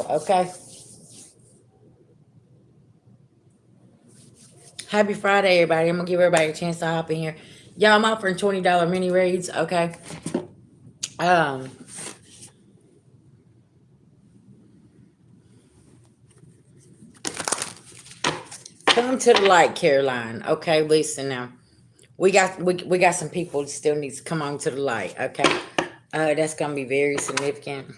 Okay. Happy Friday, everybody. I'm gonna give everybody a chance to hop in here. Y'all, I'm offering $20 mini reads. Okay. Um, come to the light, Caroline. Okay, listen now. We got some people that still needs to come on to the light. Okay. That's gonna be very significant.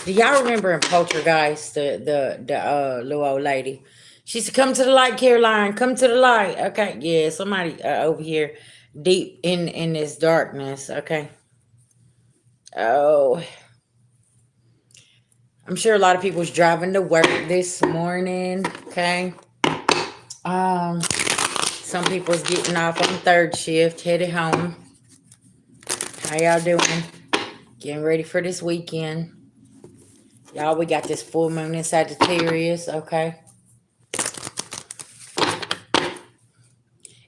Do y'all remember in Poltergeist the little old lady? She said, "Come to the light, Caroline. Come to the light." Okay, yeah, somebody over here, deep in this darkness. Okay. Oh, I'm sure a lot of people was driving to work this morning. Okay. Some people's getting off on third shift, headed home. How y'all doing? Getting ready for this weekend. Y'all, we got this full moon in Sagittarius. Okay.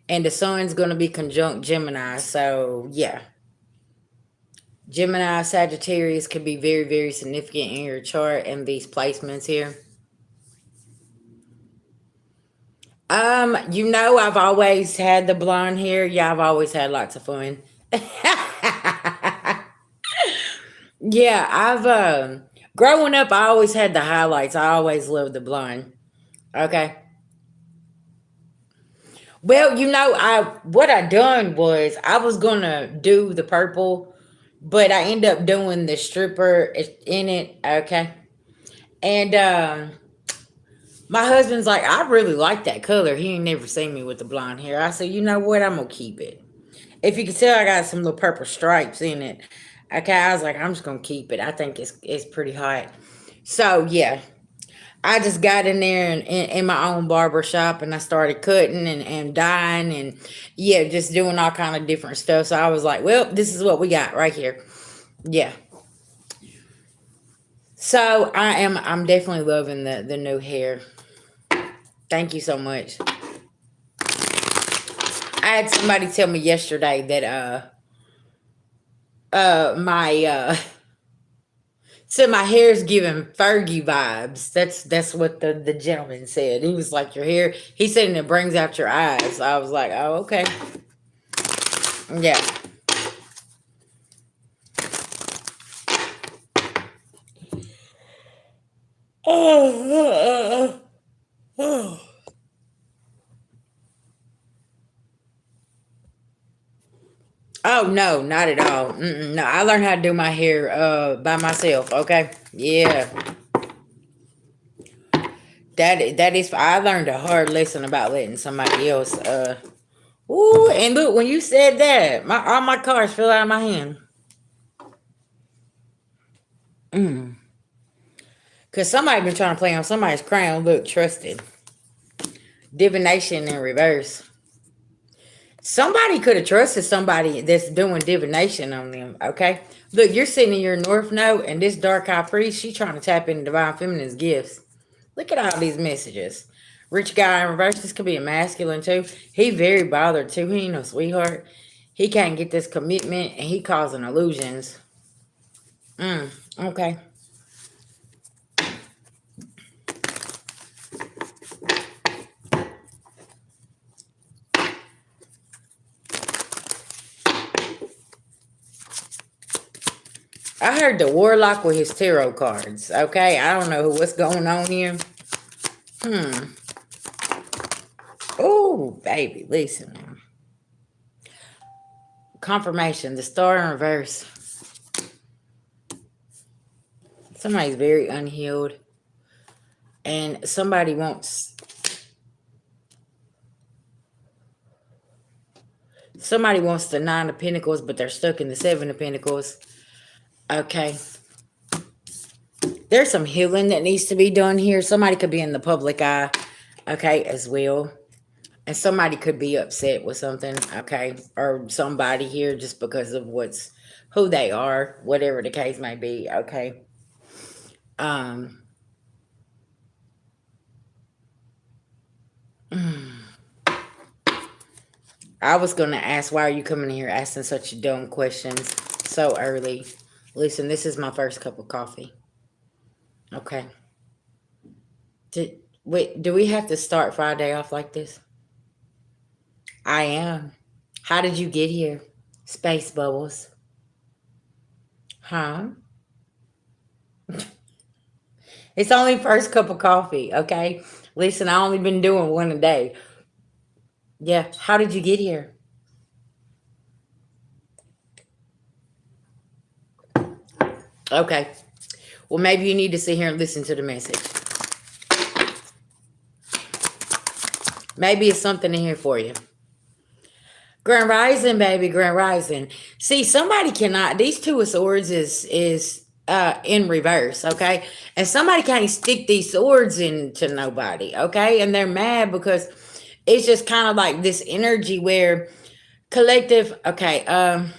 And the sun's going to be conjunct Gemini. So, yeah. Gemini, Sagittarius could be very, very significant in your chart and these placements here. I've always had the blonde hair. Yeah, I've always had lots of fun. Yeah, growing up, I always had the highlights. I always loved the blonde. Okay. Well, what I done was I was gonna do the purple, but I end up doing the stripper in it. Okay. And my husband's like, I really like that color. He ain't never seen me with the blonde hair. I said, you know what? I'm gonna keep it. If you can tell, I got some little purple stripes in it. Okay, I was like, I'm just gonna keep it. I think it's pretty hot. So yeah, I just got in there in my own barber shop and I started cutting and dyeing and yeah, just doing all kind of different stuff. So I was like, well, this is what we got right here. Yeah. So I'm definitely loving the new hair. Thank you so much. I had somebody tell me yesterday that my said my hair's giving Fergie vibes. That's what the gentleman said. He was like, your hair, he said, and it brings out your eyes. I was like, oh, okay. Yeah. Oh, oh no, not at all. No, I learned how to do my hair by myself. Okay, yeah, that is. I learned a hard lesson about letting somebody else. Ooh, and look, when you said that, all my cards fell out of my hand. Cause somebody been trying to play on somebody's crown. Look, trusted divination in reverse. Somebody could have trusted somebody that's doing divination on them, okay? Look, you're sitting in your North Node, and this Dark High Priest, she's trying to tap into Divine Feminine's gifts. Look at all these messages. Rich guy in reverse, this could be a masculine too. He very bothered too. He ain't no sweetheart. He can't get this commitment, and he causing illusions. Okay. I heard the warlock with his tarot cards. Okay, I don't know what's going on here. Oh, baby, listen, man. Confirmation, the star in reverse. Somebody's very unhealed. And somebody wants the Nine of Pentacles, but they're stuck in the Seven of Pentacles. Okay. There's some healing that needs to be done here. Somebody could be in the public eye, okay, as well. And somebody could be upset with something, okay, or somebody here just because of who they are, whatever the case may be, okay. Um, I was gonna ask, why are you coming here asking such dumb questions so early? Listen, this is my first cup of coffee. Okay. Wait, do we have to start Friday off like this? I am. How did you get here? Space bubbles. Huh? It's only first cup of coffee, okay? Listen, I only been doing one a day. Yeah. How did you get here? Okay. Well, maybe you need to sit here and listen to the message. Maybe it's something in here for you. Grand Rising, baby, Grand Rising. See, somebody cannot. These Two of Swords is in reverse, okay? And somebody can't stick these swords into nobody, okay? And they're mad because it's just kind of like this energy where collective, okay,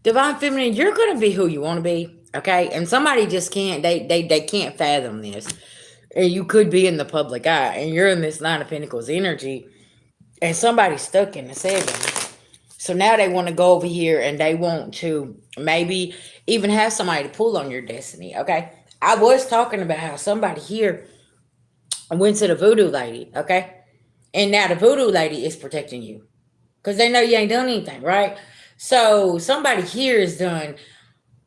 divine feminine, you're gonna be who you want to be, okay? And somebody just can't. They can't fathom this. And you could be in the public eye, and you're in this Nine of Pentacles energy, and somebody's stuck in the Seven. So now they want to go over here and they want to maybe even have somebody to pull on your destiny. Okay. I was talking about how somebody here went to the voodoo lady. Okay. And now the voodoo lady is protecting you because they know you ain't done anything, right? So somebody here has done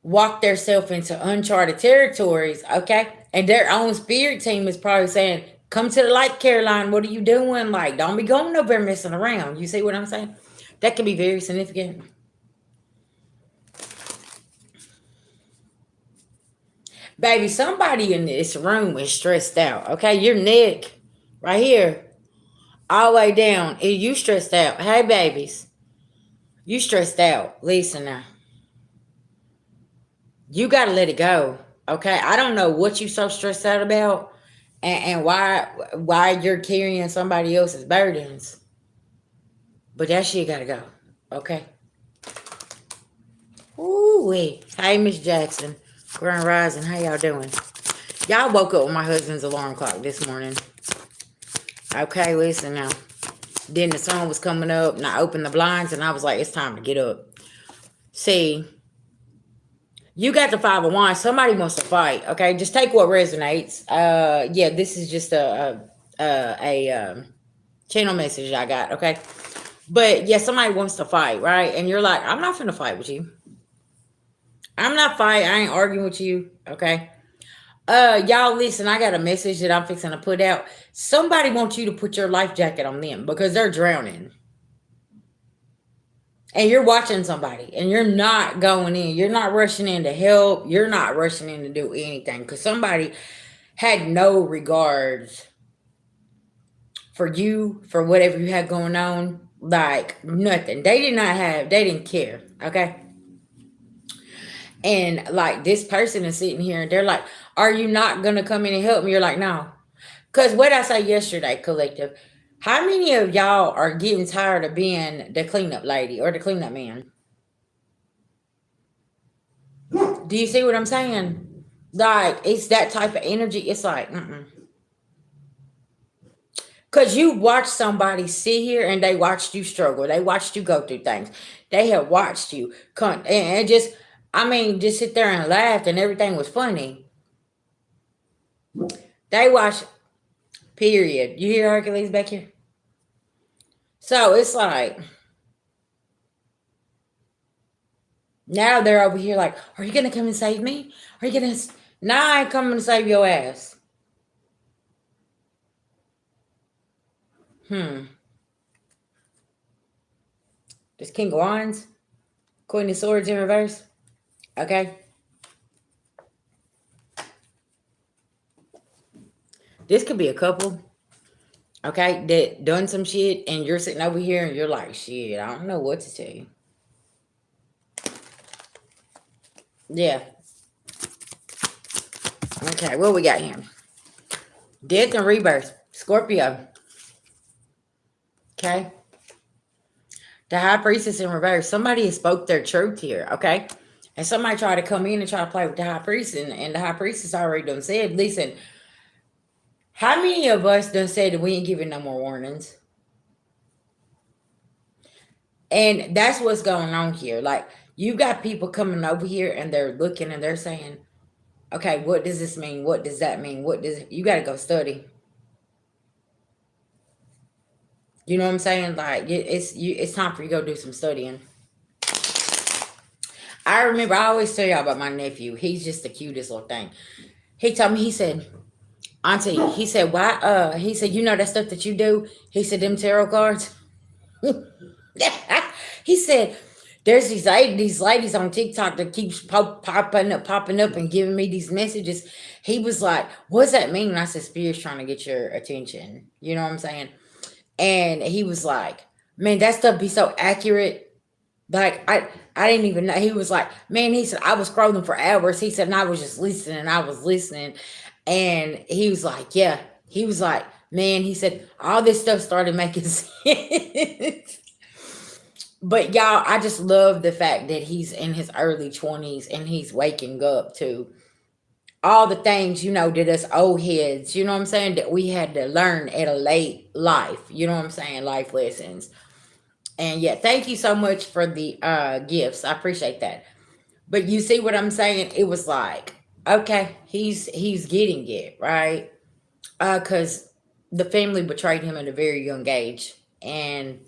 walked themselves into uncharted territories. Okay. And their own spirit team is probably saying, come to the light, Caroline. What are you doing? Like, don't be going over there messing around. You see what I'm saying? That can be very significant. Baby, somebody in this room is stressed out. Okay, your neck right here, all the way down. You stressed out. Hey, babies, you stressed out. Listen now, you got to let it go. Okay, I don't know what you so stressed out about, and why you're carrying somebody else's burdens, but that shit got to go. Okay. Ooh wee. Hey, Miss Jackson, Grand Rising. How y'all doing? Y'all woke up with my husband's alarm clock this morning. Okay, listen now. Then the sun was coming up and I opened the blinds and I was like, it's time to get up. See, you got the Five of Wands. Somebody wants to fight. Okay, just take what resonates. Yeah, this is just a channel message I got. Okay, but yeah, somebody wants to fight, right? And you're like, I'm not finna fight with you. I'm not fighting. I ain't arguing with you. Okay. Y'all listen, I got a message that I'm fixing to put out. Somebody wants you to put your life jacket on them because they're drowning. And you're watching somebody and you're not going in. You're not rushing in to help. You're not rushing in to do anything because somebody had no regards for you, for whatever you had going on. Like nothing. They didn't care. Okay. And like this person is sitting here and they're like, are you not going to come in and help me? You're like, no. Because what I say yesterday, collective, how many of y'all are getting tired of being the cleanup lady or the cleanup man? Do you see what I'm saying? Like, it's that type of energy. It's like, Because you watched somebody sit here and they watched you struggle. They watched you go through things. They have watched you come and just, I mean, just sit there and laugh and everything was funny. They watched, period. You hear Hercules back here? So it's like, now they're over here like, are you going to come and save me? Are you going to, now I ain't coming to save your ass. This King of Wands, Queen of Swords in reverse. Okay. This could be a couple. Okay. That done some shit and you're sitting over here and you're like, shit, I don't know what to tell you. Yeah. Okay. What we got here? Death and rebirth. Scorpio. Okay. The High Priestess in reverse. Somebody has spoke their truth here. Okay. And somebody tried to come in and try to play with the High Priest. And the High Priestess already done said, listen, how many of us done said that we ain't giving no more warnings? And that's what's going on here. Like, you got people coming over here and they're looking and they're saying, Okay, what does this mean? What does that mean? What does you got to go study? You know what I'm saying? Like it's time for you to go do some studying. I remember I always tell y'all about my nephew. He's just the cutest little thing. He told me, he said, Auntie, he said, why he said, you know that stuff that you do? He said, them tarot cards. He said, there's these ladies on TikTok that keeps popping up and giving me these messages. He was like, what's that mean? And I said, Spirit's trying to get your attention. You know what I'm saying? And he was like, man, that stuff be so accurate. Like I didn't even know. He was like, man, he said, I was scrolling for hours. He said, and I was just listening. I was listening. And he was like, yeah. He was like, man, he said, all this stuff started making sense. But y'all, I just love the fact that he's in his early 20s and he's waking up to all the things, that us old heads, you know what I'm saying, that we had to learn at a late life. You know what I'm saying? Life lessons. And yeah, thank you so much for the gifts. I appreciate that. But you see what I'm saying? It was like, okay, he's getting it, right? Cuz the family betrayed him at a very young age, and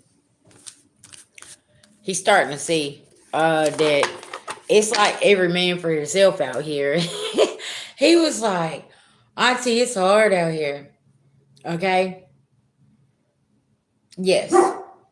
he's starting to see that it's like every man for himself out here. He was like, Auntie, it's hard out here. Okay? Yes.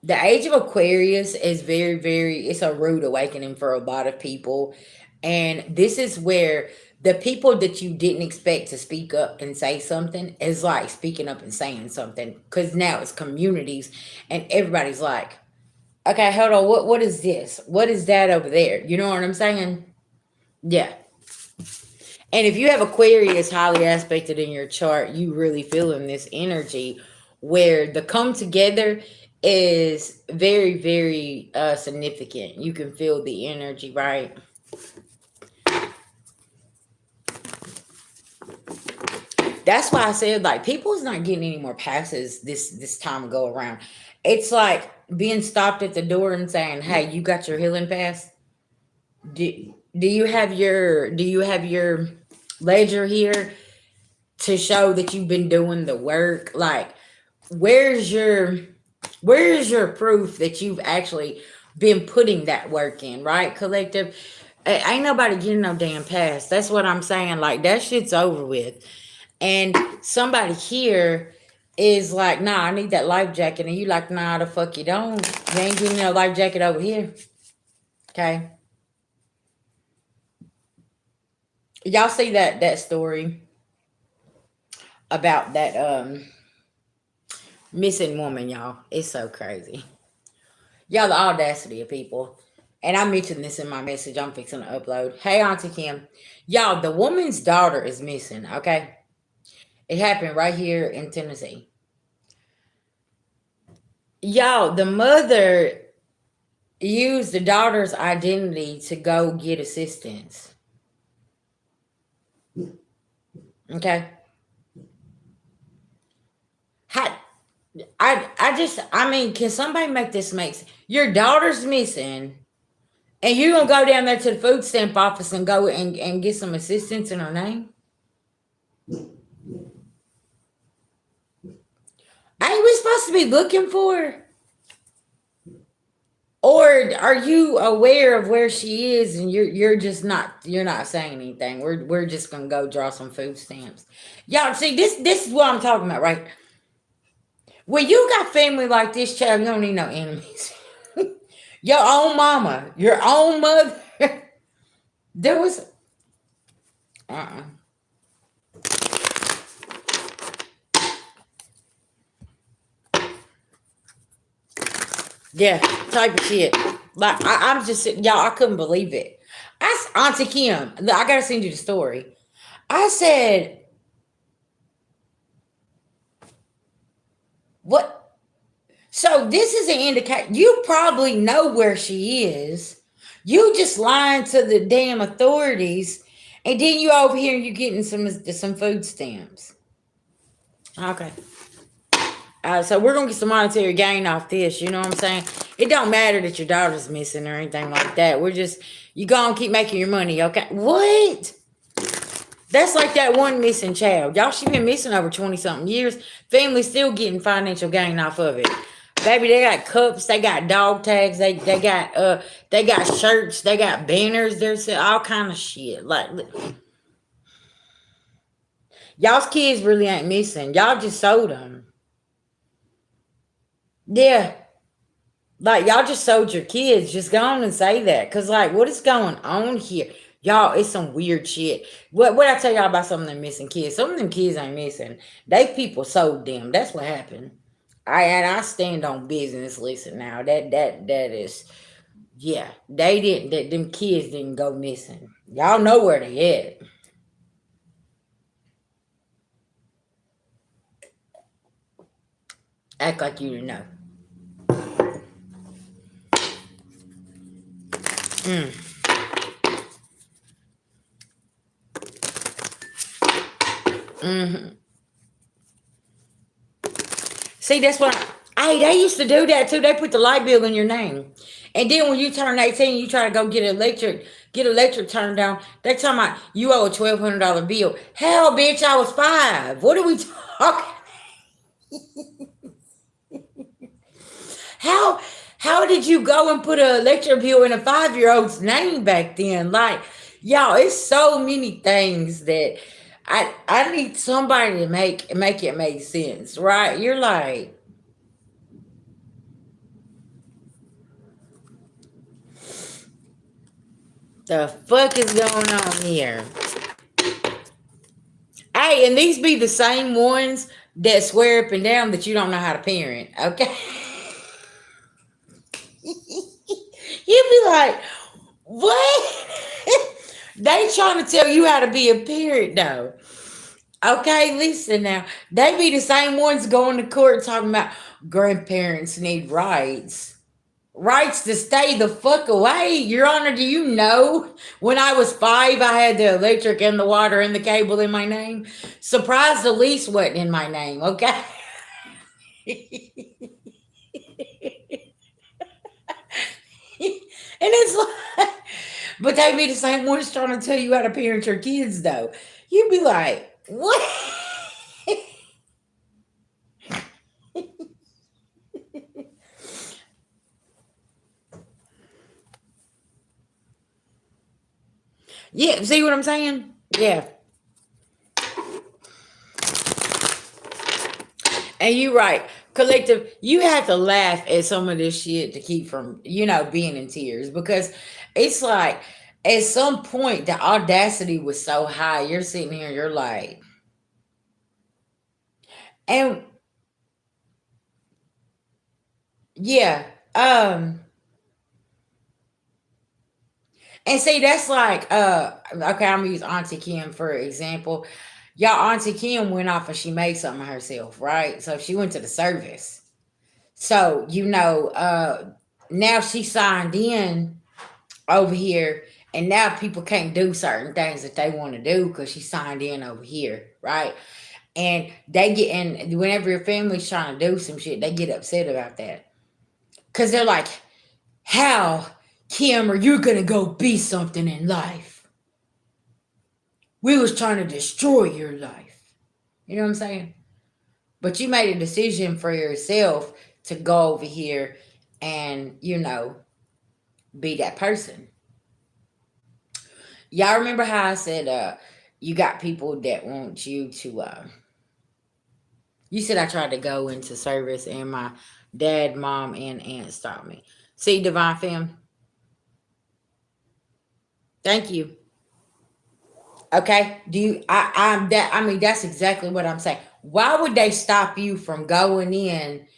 The age of Aquarius is very, very, it's a rude awakening for a lot of people. And this is where the people that you didn't expect to speak up and say something is like speaking up and saying something. Because now it's communities and everybody's like, okay, hold on, what is this? What is that over there? You know what I'm saying? Yeah. And if you have Aquarius highly aspected in your chart, you really feel in this energy where the come together is very, very significant. You can feel the energy, right? That's why I said like people's not getting any more passes this time go around. It's like being stopped at the door and saying, "Hey, you got your healing pass? Do you have your ledger here to show that you've been doing the work? Like, where's your where's your proof that you've actually been putting that work in, right? Collective. Ain't nobody getting no damn pass. That's what I'm saying. Like that shit's over with. And somebody here is like, nah, I need that life jacket. And you like, nah, the fuck you don't. You ain't getting no life jacket over here. Okay. Y'all see that story about that missing woman, y'all. It's so crazy. Y'all, the audacity of people. And I mentioned this in my message I'm fixing to upload. Hey, Auntie Kim. Y'all, the woman's daughter is missing, okay? It happened right here in Tennessee. Y'all, the mother used the daughter's identity to go get assistance. Okay? How, I mean, can somebody make this make sense? Your daughter's missing, and you're gonna go down there to the food stamp office and go and get some assistance in her name? Ain't we supposed to be looking for her? Or are you aware of where she is and you're not saying anything? We're just gonna go draw some food stamps. Y'all see this is what I'm talking about, right? When you got family like this, child, you don't need no enemies. Your own mama, your own mother. There was uh-uh. Yeah, type of shit. Like I'm just y'all, I couldn't believe it. Auntie Kim, I gotta send you the story. I said, what? So this is an indicator. You probably know where she is. You just lying to the damn authorities, and then you over here and you getting some food stamps. Okay. So we're gonna get some monetary gain off this. You know what I'm saying? It don't matter that your daughter's missing or anything like that. We're just you gonna keep making your money. Okay? What? That's like that one missing child. Y'all, she been missing over 20 something years. Family still getting financial gain off of it. Baby, they got cups, they got dog tags, they got shirts, they got banners, there's all kind of shit. Like y'all's kids really ain't missing. Y'all just sold them. Yeah. Like y'all just sold your kids. Just go on and say that. Cause like what is going on here? Y'all, it's some weird shit. What I tell y'all about some of them missing kids? Some of them kids ain't missing. They people sold them. That's what happened. I stand on business. Listen now. That is yeah. They didn't them kids didn't go missing. Y'all know where they at. Act like you didn't know. Mm. Hmm. See, that's what hey, they used to do that too. They put the light bill in your name. And then when you turn 18, you try to go get electric turned down. They talking about you owe a $1,200 bill. Hell, bitch, I was 5. What are we talking? How how did you go and put an electric bill in a 5 year old's name back then? Like, y'all, it's so many things that I need somebody to make it make sense, right? You're like, the fuck is going on here? Hey, and these be the same ones that swear up and down that you don't know how to parent, okay? You be like, what? They trying to tell you how to be a parent though. Okay, listen now. They be the same ones going to court talking about grandparents need rights. Rights to stay the fuck away. Your Honor, do you know when I was 5, I had the electric and the water and the cable in my name? Surprised the lease wasn't in my name, okay? And it's like, but they be the same ones trying to tell you how to parent your kids, though. You'd be like, what? Yeah, see what I'm saying? Yeah. And you right. Collective, you have to laugh at some of this shit to keep from, being in tears because it's like at some point the audacity was so high. You're sitting here, you're like, and yeah, and see that's like okay, I'm gonna use Auntie Kim for example. Y'all Auntie Kim went off and she made something herself, right? So she went to the service. So, now she signed in over here and now people can't do certain things that they want to do because she signed in over here, right? And whenever your family's trying to do some shit, they get upset about that because they're like, how, Kim, are you gonna go be something in life? We was trying to destroy your life. You know what I'm saying? But you made a decision for yourself to go over here and be that person. Y'all remember how I said you got people that want you to you said I tried to go into service and my dad, mom, and aunt stopped me. See, Divine Fam, thank you. Okay. Do you I'm that I mean that's exactly what I'm saying. Why would they stop you from going in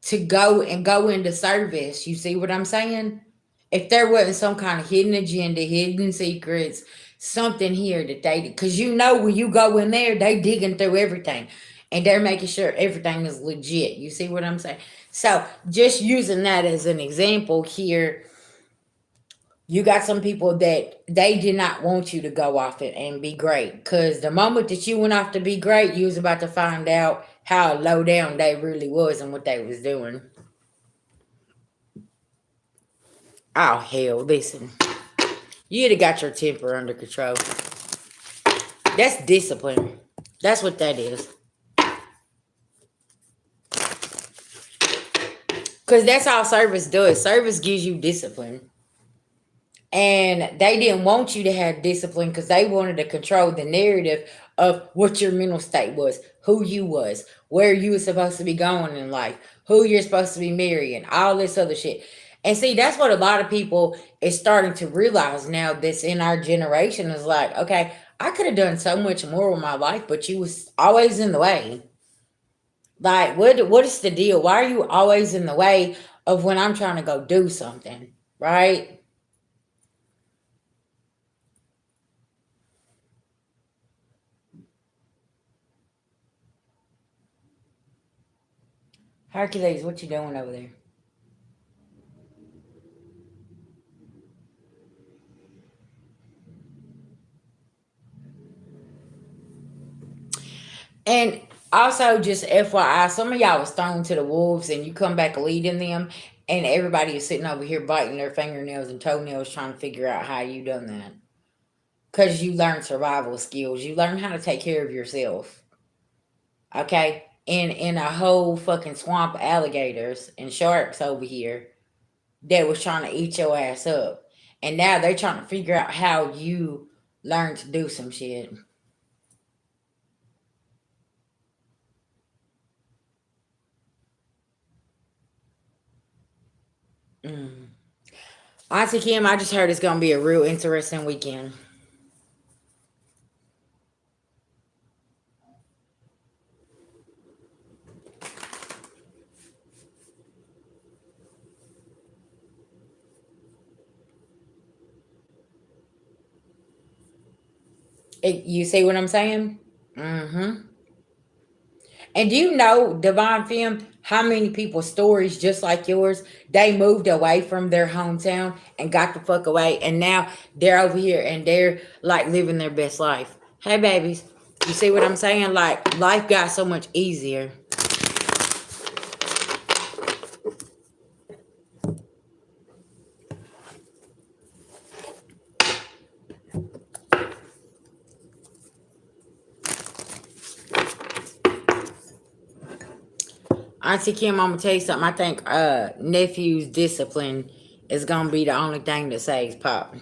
to go into service? You see what I'm saying? If there wasn't some kind of hidden agenda, hidden secrets, something here that they did, because when you go in there, they digging through everything, and they're making sure everything is legit. You see what I'm saying? So just using that as an example here, you got some people that they did not want you to go off it and be great, because the moment that you went off to be great, you was about to find out how low down they really was and what they was doing. Oh hell, listen. You'd have got your temper under control. That's discipline. That's what that is. Because that's all service does. Service gives you discipline. And they didn't want you to have discipline because they wanted to control the narrative of what your mental state was, who you was, where you were supposed to be going in life, who you're supposed to be marrying, all this other shit. And see, that's what a lot of people is starting to realize now that's in our generation is like, okay, I could have done so much more with my life, but you was always in the way. Like, what is the deal? Why are you always in the way of when I'm trying to go do something? Right? Hercules, what you doing over there? And also, just FYI, some of y'all was thrown to the wolves, and you come back leading them, and everybody is sitting over here biting their fingernails and toenails trying to figure out how you done that. Because you learned survival skills. You learned how to take care of yourself. Okay? In a whole fucking swamp of alligators and sharks over here that was trying to eat your ass up. And now they're trying to figure out how you learned to do some shit. Mm. Auntie Kim, I just heard it's gonna be a real interesting weekend. You see what I'm saying? Mm-hmm. And do you know, Divine Femme, how many people's stories just like yours, they moved away from their hometown and got the fuck away, and now they're over here and they're like living their best life. Hey, babies, you see what I'm saying? Like life got so much easier. Auntie Kim, I'm gonna tell you something. I think nephew's discipline is gonna be the only thing that saves Pop.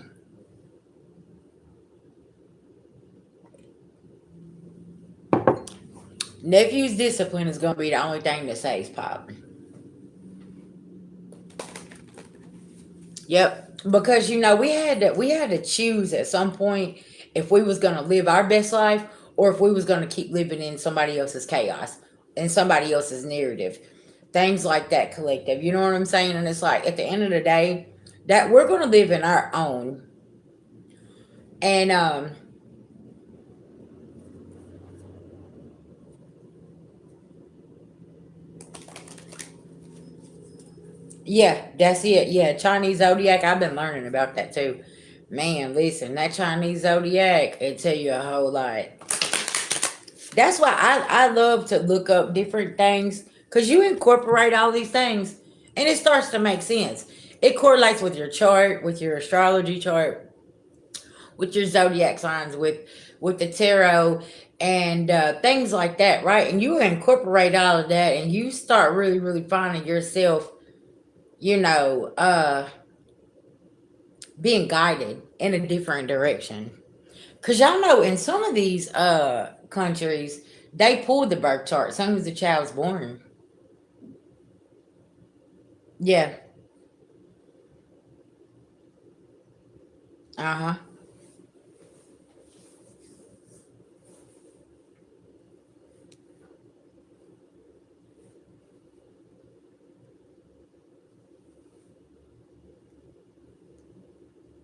Nephew's discipline is gonna be the only thing that saves Pop. Yep, because we had to choose at some point if we was gonna live our best life or if we was gonna keep living in somebody else's chaos and somebody else's narrative, things like that. Collective, you know what I'm saying? And it's like at the end of the day, that we're gonna live in our own. And yeah, that's it. Yeah, Chinese zodiac. I've been learning about that too. Man, listen, that Chinese zodiac, it tell you a whole lot. That's why I love to look up different things because you incorporate all these things and it starts to make sense. It correlates with your chart, with your astrology chart, with your zodiac signs, with the tarot and things like that, right? And you incorporate all of that and you start really, really finding yourself, you know, being guided in a different direction. Cause y'all know in some of these countries, they pull the birth chart as soon as the child's born. Yeah. Uh-huh.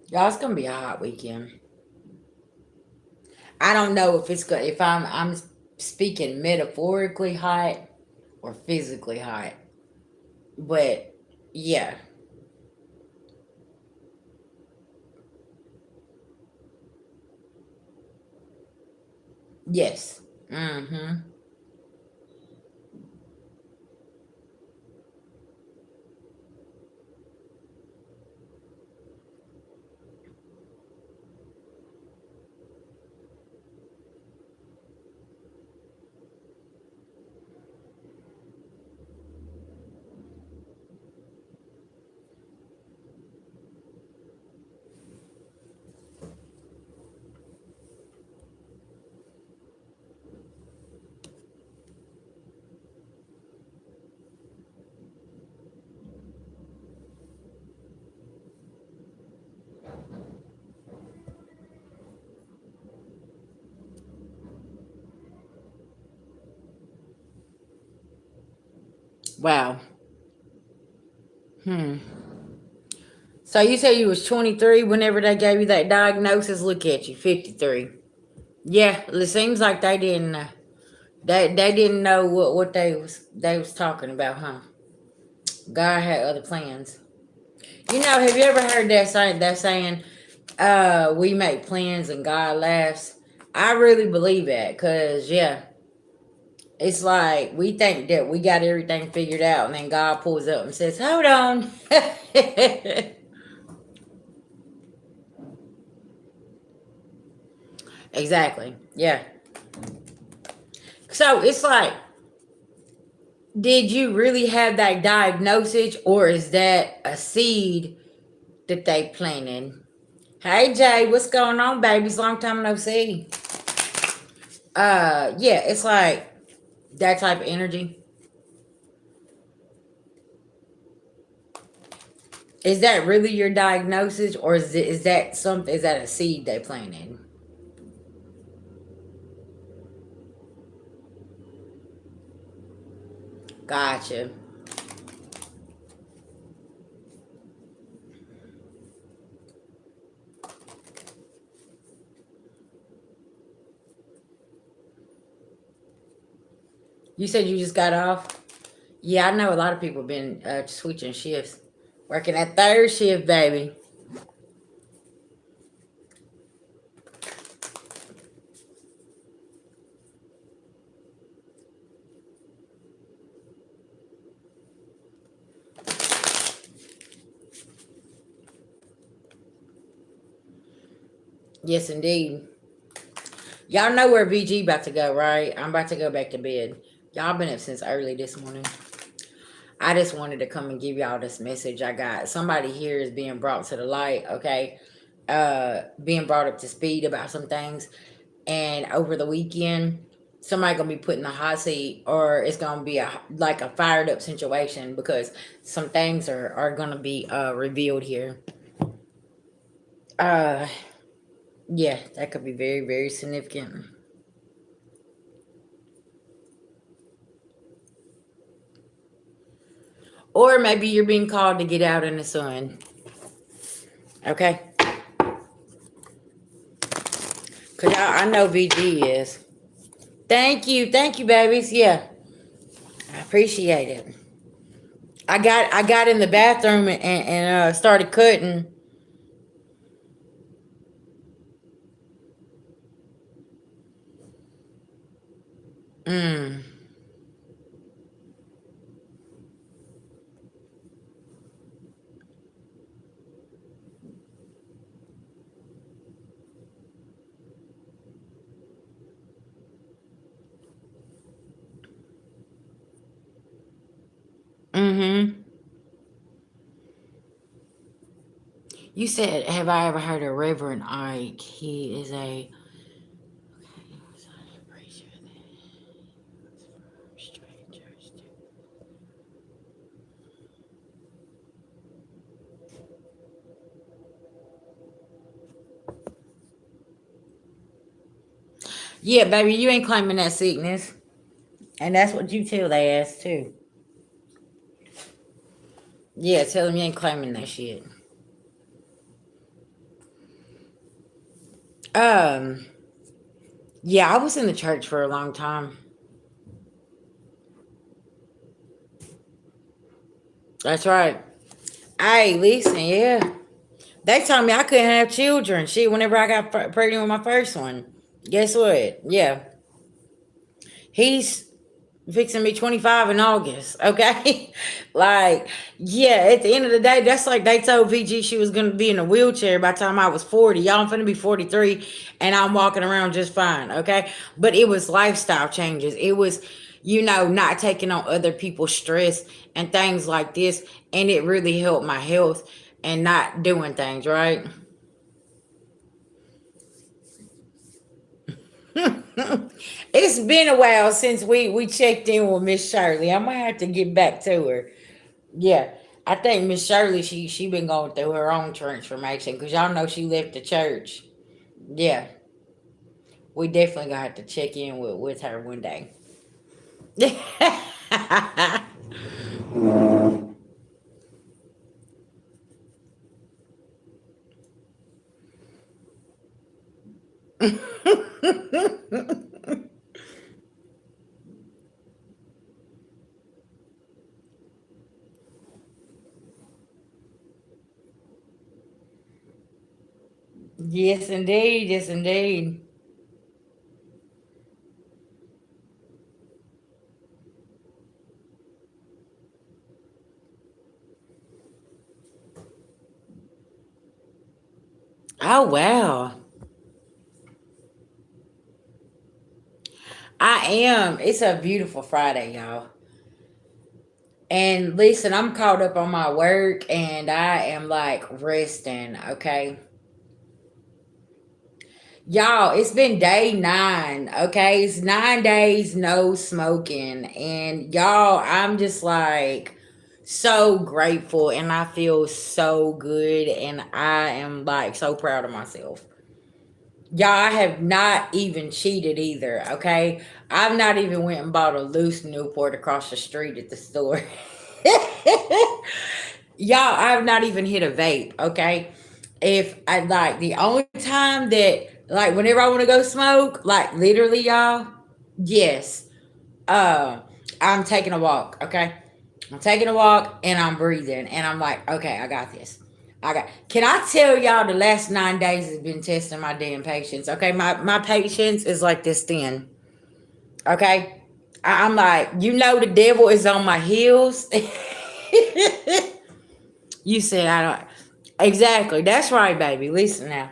Y'all, it's gonna be a hot weekend. I don't know if it's good if I'm speaking metaphorically hot or physically hot. But yeah. Yes. Mm-hmm. Wow. Hmm. So you said you was 23 whenever they gave you that diagnosis. Look at you, 53. Yeah, it seems like they didn't. They didn't know what they was talking about, huh? God had other plans. Have you ever heard that saying, we make plans and God laughs? I really believe that, cause yeah, it's like we think that we got everything figured out, and then God pulls up and says, "Hold on." Exactly. Yeah. So it's like, did you really have that diagnosis, or is that a seed that they planted? Hey Jay, what's going on, babies? Long time no see. Yeah, it's like that type of energy. Is that really your diagnosis, or is that something? Is that a seed they planted? Gotcha. You said you just got off. Yeah, I know a lot of people been switching shifts, working that third shift, baby. Yes, indeed. Y'all know where VG about to go, right? I'm about to go back to bed. Y'all been up since early this morning. I just wanted to come and give y'all this message I got. Somebody here is being brought to the light, okay? Being brought up to speed about some things. And over the weekend, somebody gonna be put in the hot seat, or it's gonna be like a fired up situation, because some things are gonna be revealed here. Uh yeah, that could be very, very significant. Or maybe you're being called to get out in the sun. Okay? Because I know VG is. Thank you, babies. Yeah, I appreciate it. I got in the bathroom and started cutting. Mm. Mm-hmm. You said, have I ever heard of Reverend Ike? He is a. Yeah, baby, you ain't claiming that sickness. And that's what you tell they ass, too. Yeah, tell them you ain't claiming that shit. Um, yeah, I was in the church for a long time. That's right. Hey, listen, yeah. They told me I couldn't have children. Shit, whenever I got pregnant with my first one. Guess what? Yeah. He's fixing me 25 in August, okay? Like, yeah, at the end of the day, that's like they told VG she was going to be in a wheelchair by the time I was 40. Y'all, I'm finna be 43, and I'm walking around just fine, okay? But it was lifestyle changes. It was, not taking on other people's stress and things like this, and it really helped my health and not doing things, right? It's been a while since we checked in with Miss Shirley. I might have to get back to her. Yeah, I think Miss Shirley, she been going through her own transformation, because y'all know she left the church. Yeah, we definitely gonna have to check in with her one day. Yes, indeed. Yes, indeed. Oh, wow. I am. It's a beautiful Friday, y'all. And listen, I'm caught up on my work and I am like resting, okay? Y'all, it's been day 9, okay? It's 9 days no smoking. And y'all, I'm just like so grateful and I feel so good and I am like so proud of myself. Y'all, I have not even cheated either, okay? I've not even went and bought a loose Newport across the street at the store. Y'all, I've not even hit a vape, okay? If I like the only time that like whenever I want to go smoke, like literally, y'all, yes. Uh I'm taking a walk, okay? I'm taking a walk and I'm breathing and I'm like, okay, I got this. I got Can I tell y'all the last 9 days has been testing my damn patience. Okay, my patience is like this thin. Okay? I'm like, the devil is on my heels. You said I don't exactly. That's right, baby. Listen now.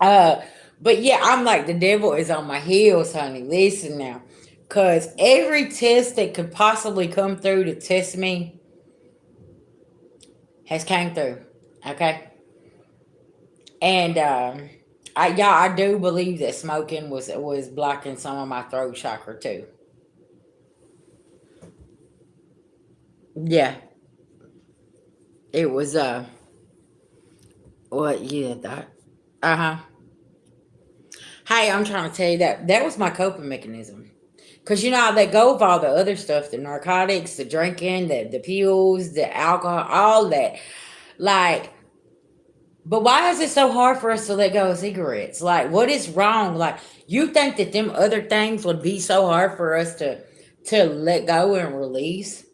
Uh, but yeah, I'm like the devil is on my heels, honey. Listen now, cause every test that could possibly come through to test me has came through. Okay, and I do believe that smoking was blocking some of my throat chakra too. Yeah, it was what yeah that uh-huh. Hey, I'm trying to tell you that was my coping mechanism. Cause I let go of all the other stuff, the narcotics, the drinking, the pills, the alcohol, all that. Like, but why is it so hard for us to let go of cigarettes? Like, what is wrong? Like, you think that them other things would be so hard for us to let go and release,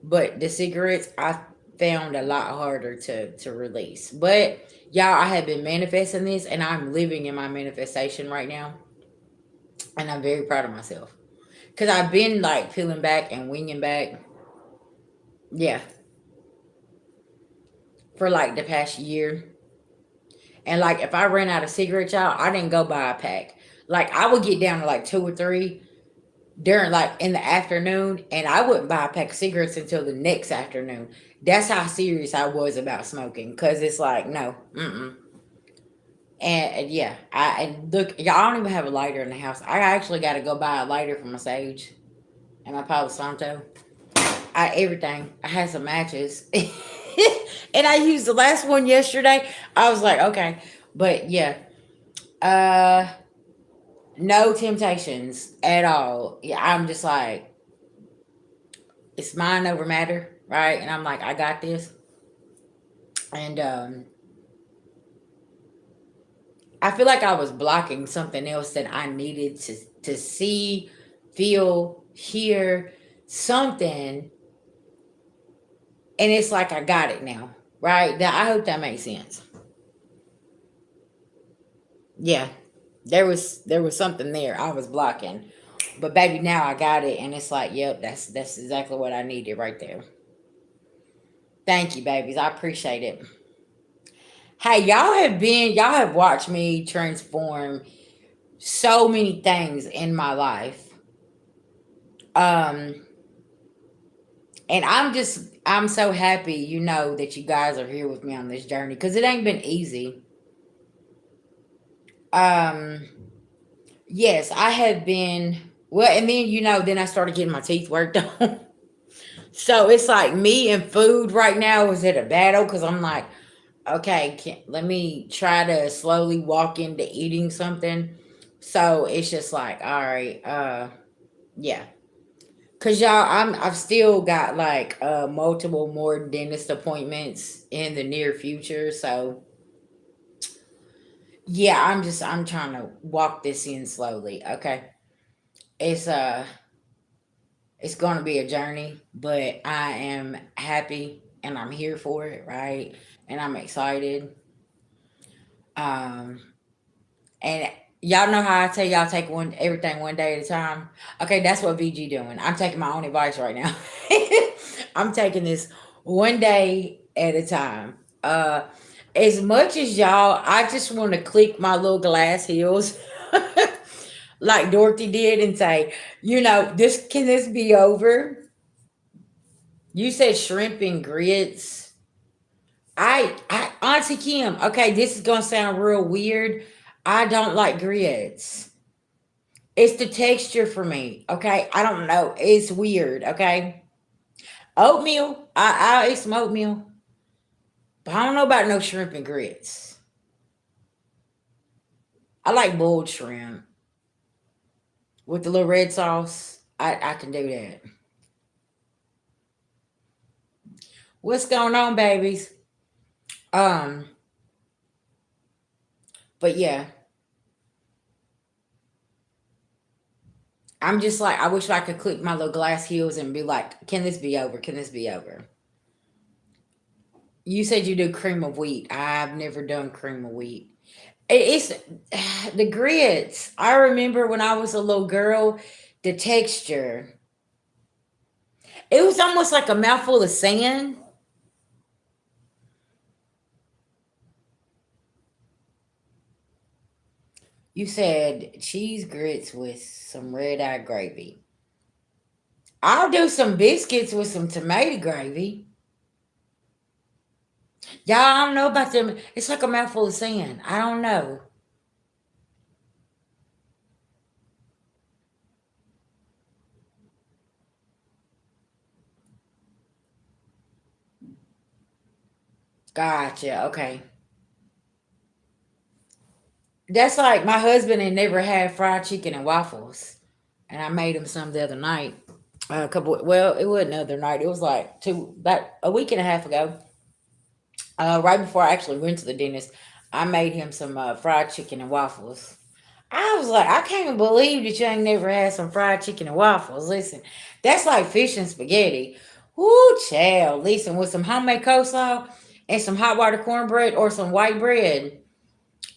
but the cigarettes I found a lot harder to release. But y'all, I have been manifesting this, and I'm living in my manifestation right now, and I'm very proud of myself. Cause I've been like peeling back and winging back. Yeah, for like the past year. And like if I ran out of cigarettes, y'all, I didn't go buy a pack. Like I would get down to like 2 or 3 during like in the afternoon, and I wouldn't buy a pack of cigarettes until the next afternoon. That's how serious I was about smoking. Cause it's like no, mm-mm. And yeah, and look, y'all, I don't even have a lighter in the house. I actually got to go buy a lighter for my sage and my Palo Santo. Everything. I had some matches, and I used the last one yesterday. I was like, okay, but yeah, uh, no temptations at all. Yeah, I'm just like, it's mind over matter, right? And I'm like, I got this, and I feel like I was blocking something else that I needed to see, feel, hear something, and it's like I got it now, right? Now I hope that makes sense. Yeah, there was something there I was blocking, but baby, now I got it, and it's like, yep, that's exactly what I needed right there. Thank you, babies. I appreciate it. Hey, y'all have watched me transform so many things in my life. Um, and I'm so happy, that you guys are here with me on this journey because it ain't been easy. Um, yes, I have been. Well, and then then I started getting my teeth worked on. So it's like me and food right now is at a battle because I'm like, okay, let me try to slowly walk into eating something. So it's just like, all right, yeah. Cause y'all, I've still got like multiple more dentist appointments in the near future. So yeah, I'm trying to walk this in slowly. Okay, it's it's gonna be a journey, but I am happy and I'm here for it, right? And I'm excited. Um, and y'all know how I tell y'all take one everything one day at a time. Okay, that's what VG doing. I'm taking my own advice right now. I'm taking this one day at a time. As much as y'all, I just want to click my little glass heels like Dorothy did and say, this can this be over? You said shrimp and grits. I Auntie Kim. Okay, this is gonna sound real weird. I don't like grits. It's the texture for me. Okay, I don't know. It's weird. Okay, oatmeal. I eat some oatmeal, but I don't know about no shrimp and grits. I like boiled shrimp with the little red sauce. I can do that. What's going on, babies? Um, but yeah, I'm just like I wish I could click my little glass heels and be like, "Can this be over? Can this be over?" You said you do cream of wheat. I've never done cream of wheat. It's the grits. I remember when I was a little girl, the texture. It was almost like a mouthful of sand. You said cheese grits with some red eye gravy. I'll do some biscuits with some tomato gravy. Y'all, I don't know about them. It's like a mouthful of sand. I don't know. Gotcha. Okay. That's like my husband had never had fried chicken and waffles, and I made him some the other night. A couple. Well, it wasn't the other night. It was like about a week and a half ago. Right before I actually went to the dentist, I made him some fried chicken and waffles. I was like, I can't believe that you ain't never had some fried chicken and waffles. Listen, that's like fish and spaghetti. Woo, child. Listen, with some homemade coleslaw and some hot water cornbread or some white bread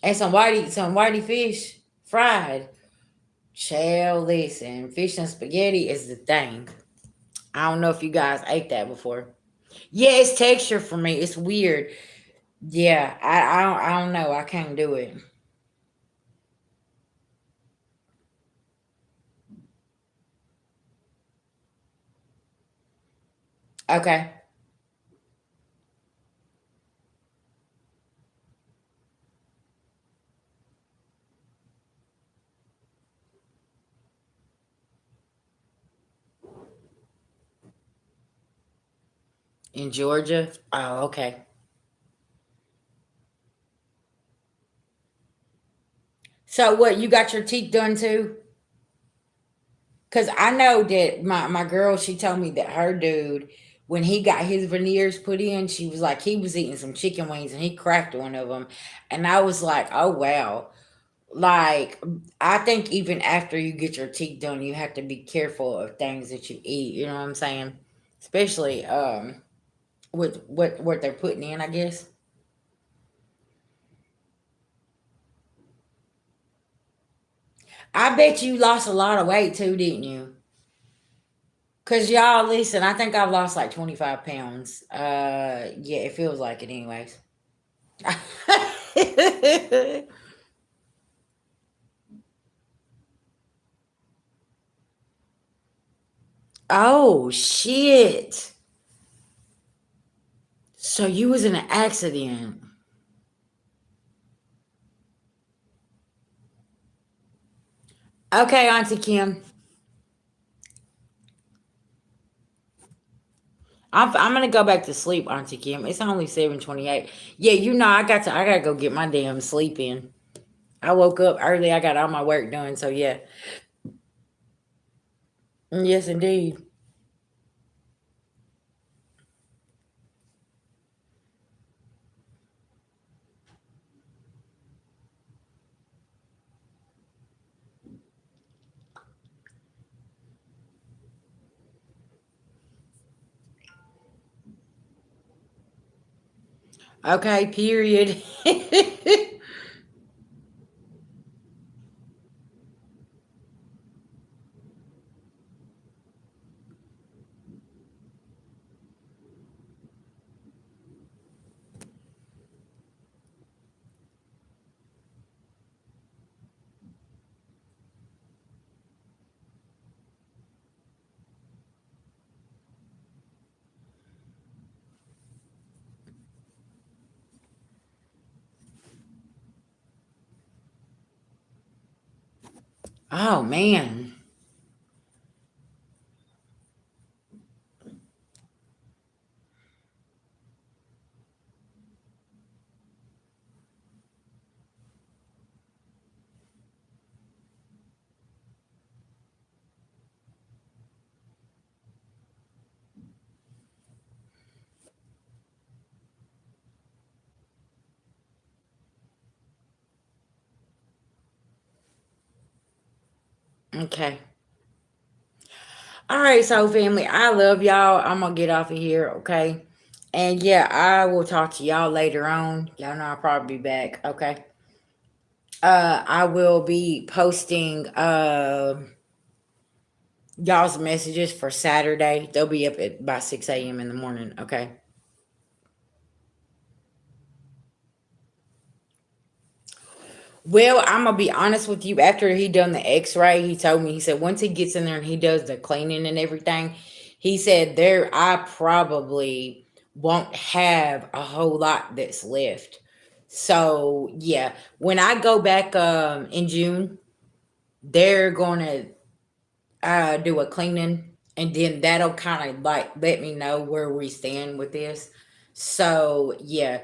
and some whitey fish fried. Child, listen, fish and spaghetti is the thing. I don't know if you guys ate that before. Yeah, it's texture for me. It's weird. Yeah, I don't know. I can't do it. Okay. In Georgia? Oh, okay. So what, you got your teeth done too? Cause I know that my girl, she told me that her dude, when he got his veneers put in, she was like he was eating some chicken wings and he cracked one of them, and I was like, oh wow. Like I think even after you get your teeth done, you have to be careful of things that you eat. You know what I'm saying? Especially with what they're putting in, I guess. I bet you lost a lot of weight too, didn't you? Cause y'all, listen, I think I've lost like 25 pounds. Yeah, it feels like it, anyways. Oh shit! So you was in an accident. Okay, Auntie Kim, I'm gonna go back to sleep, Auntie Kim. It's only 7:28. Yeah, I gotta go get my damn sleep in. I woke up early. I got all my work done. So yeah, yes indeed. Okay, period. Oh man. Okay. All right, so family, I love y'all. I'm gonna get off of here, okay? And yeah, I will talk to y'all later on. Y'all know I'll probably be back, okay? I will be posting y'all's messages for Saturday. They'll be up at by 6 a.m. in the morning, okay? Well, I'm gonna be honest with you. After he done the X-ray, he told me, he said once he gets in there and he does the cleaning and everything, he said there I probably won't have a whole lot that's left. So yeah, when I go back in June, they're gonna do a cleaning, and then that'll kind of like let me know where we stand with this. So yeah,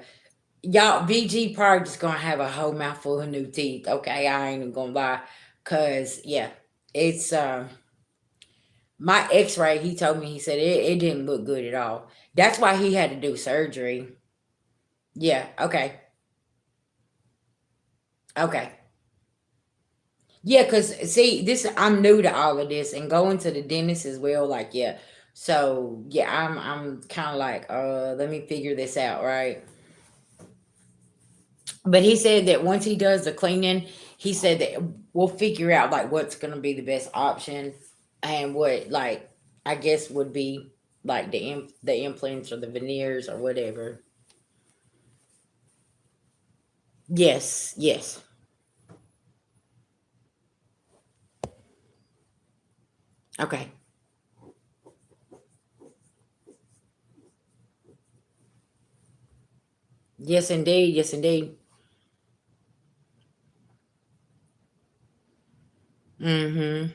y'all, VG probably just gonna have a whole mouthful of new teeth. Okay, I ain't even gonna lie, cause yeah, it's my X-ray. He told me, he said it didn't look good at all. That's why he had to do surgery. Yeah. Okay. Okay. Yeah, cause see, this I'm new to all of this and going to the dentist as well. Like yeah, so yeah, I'm kind of like let me figure this out, right? But he said that once he does the cleaning, he said that we'll figure out like what's gonna be the best option and what like I guess would be like the implants or the veneers or whatever. Yes, yes. Okay. Yes indeed, yes indeed. Mm-hmm.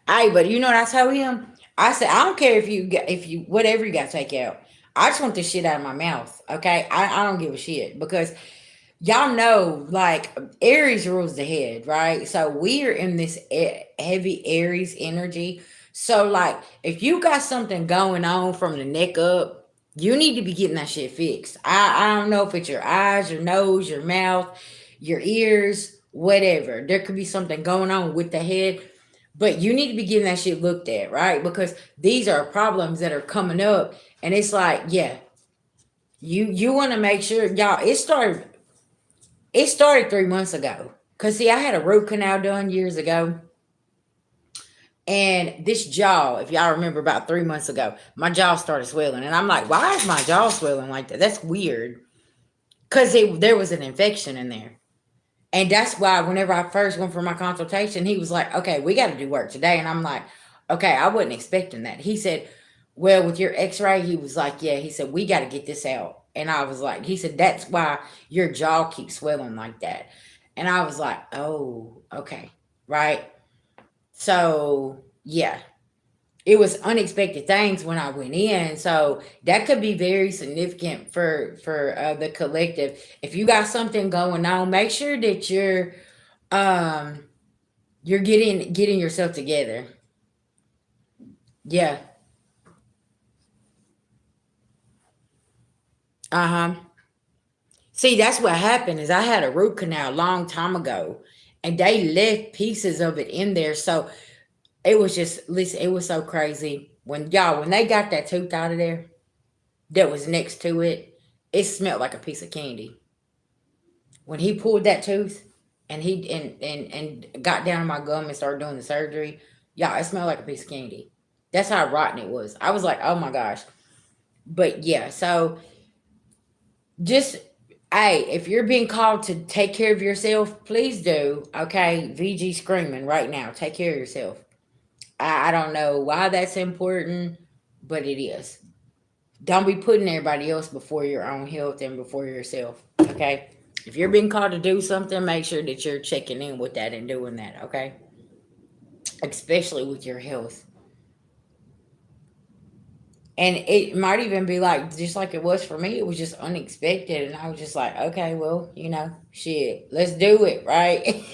Hey, but you know what I told him? I said, I don't care if you whatever you got to take out. I just want this shit out of my mouth. Okay. I don't give a shit because y'all know, like Aries rules the head, right? So we are in this heavy Aries energy. So, like, if you got something going on from the neck up, you need to be getting that shit fixed. I don't know if it's your eyes, your nose, your mouth, your ears, whatever. There could be something going on with the head, but you need to be getting that shit looked at, right? Because these are problems that are coming up, and it's like, yeah, you want to make sure, y'all. It started 3 months ago. Cause see, I had a root canal done years ago, and this jaw, if y'all remember, about 3 months ago, my jaw started swelling, and I'm like, why is my jaw swelling like that? That's weird. Cause there was an infection in there, and that's why whenever I first went for my consultation, he was like, okay, we got to do work today, and I'm like, okay, I wasn't expecting that. He said, well, with your X-ray, he was like, yeah, he said we got to get this out, and I was like, he said that's why your jaw keeps swelling like that. And I was like, oh, okay, right. So, yeah, it was unexpected things when I went in. So that could be very significant for the collective. If you got something going on, make sure that um you're getting yourself together. Yeah. Uh-huh. See, that's what happened is I had a root canal a long time ago, and they left pieces of it in there. So it was just, listen, it was so crazy. When they got that tooth out of there that was next to it, it smelled like a piece of candy. When he pulled that tooth and got down in my gum and started doing the surgery, yeah, it smelled like a piece of candy. That's how rotten it was. I was like, oh my gosh. But yeah, so just hey, if you're being called to take care of yourself, please do. Okay, VG screaming right now. Take care of yourself. I don't know why that's important, but it is. Don't be putting everybody else before your own health and before yourself. Okay. If you're being called to do something, make sure that you're checking in with that and doing that. Okay. Especially with your health. And it might even be like, just like it was for me, it was just unexpected. And I was just like, okay, well, shit, let's do it. Right.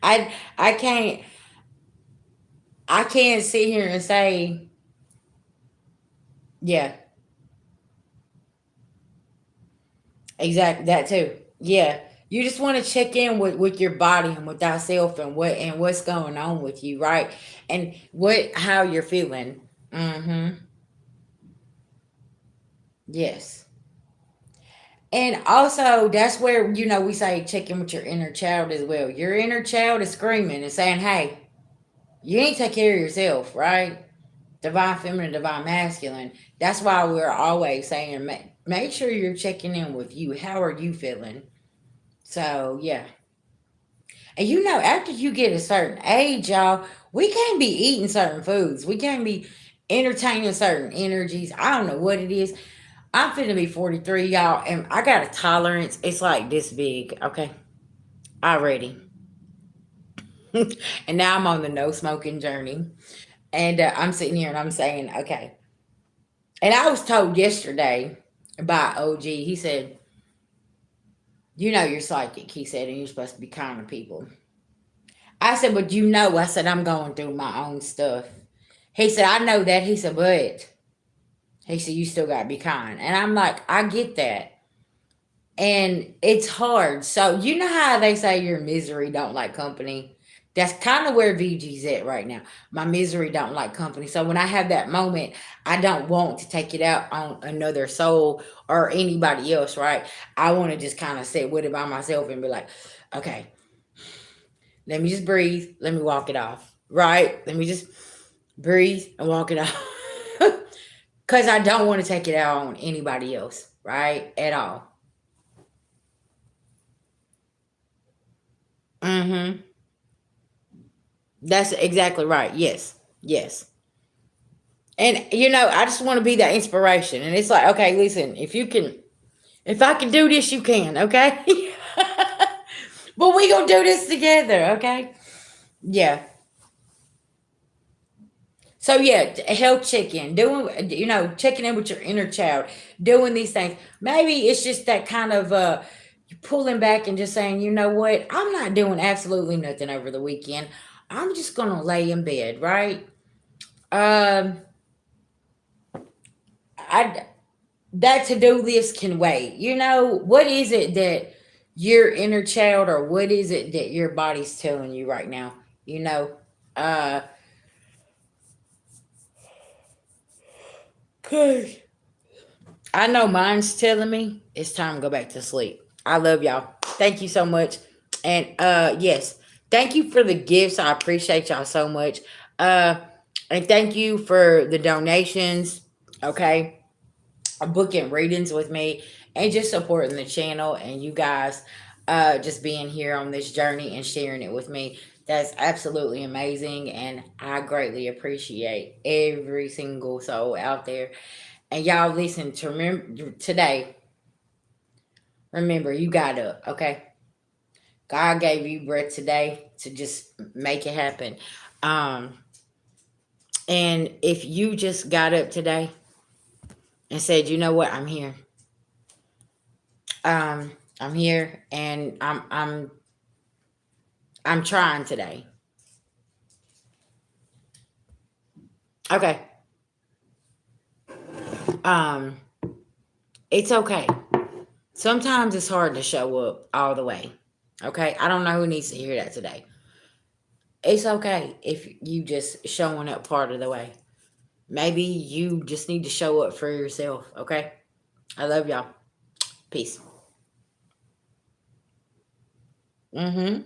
I can't, I can't sit here and say, yeah, exactly that too. Yeah. You just want to check in with your body and with thyself and what's going on with you, right? And how you're feeling. Mm-hmm. Yes. And also that's where, we say check in with your inner child as well. Your inner child is screaming and saying, hey, you ain't take care of yourself, right? Divine feminine, divine masculine. That's why we're always saying make sure you're checking in with you. How are you feeling? So yeah. And after you get a certain age, y'all, we can't be eating certain foods. We can't be entertaining certain energies. I don't know what it is. I'm finna be 43, y'all, and I got a tolerance. It's like this big, okay? Already. And now I'm on the no smoking journey. And I'm sitting here and I'm saying, okay. And I was told yesterday by OG, he said, you're psychic, he said, and you're supposed to be kind to people. I said, but I said, I'm going through my own stuff. He said, I know that. He said, but he said, you still got to be kind. And I'm like, I get that. And it's hard. So, you know how they say your misery don't like company? That's kind of where VG's at right now. My misery don't like company. So when I have that moment, I don't want to take it out on another soul or anybody else, right? I want to just kind of sit with it by myself and be like, okay, let me just breathe. Let me walk it off. Right? Let me just breathe and walk it off. Because I don't want to take it out on anybody else. Right? At all. Mm-hmm. That's exactly right. Yes. Yes. And I just want to be that inspiration. And it's like, okay, listen, if I can do this, you can, okay? But we gonna do this together, okay? Yeah. So yeah, health check-in, doing checking in with your inner child, doing these things. Maybe it's just that kind of pulling back and just saying, you know what, I'm not doing absolutely nothing over the weekend. I'm just gonna lay in bed, right? Um, I that to-do list can wait. What is it that your inner child, or what is it that your body's telling you right now? You know, uh, cause I know mine's telling me it's time to go back to sleep. I love y'all. Thank you so much. And yes, thank you for the gifts. I appreciate y'all so much. Uh and thank you for the donations. Okay. Booking readings with me and just supporting the channel and you guys just being here on this journey and sharing it with me. That's absolutely amazing and I greatly appreciate every single soul out there. And y'all listen to remember today. Remember, you got up, okay? God gave you breath today to just make it happen. Um, and if you just got up today and said, you know what, I'm here. I'm here and I'm trying today. Okay. Um, it's okay. Sometimes it's hard to show up all the way. Okay. I don't know who needs to hear that today. It's okay if you just showing up part of the way. Maybe you just need to show up for yourself. Okay. I love y'all. Peace. Mm-hmm.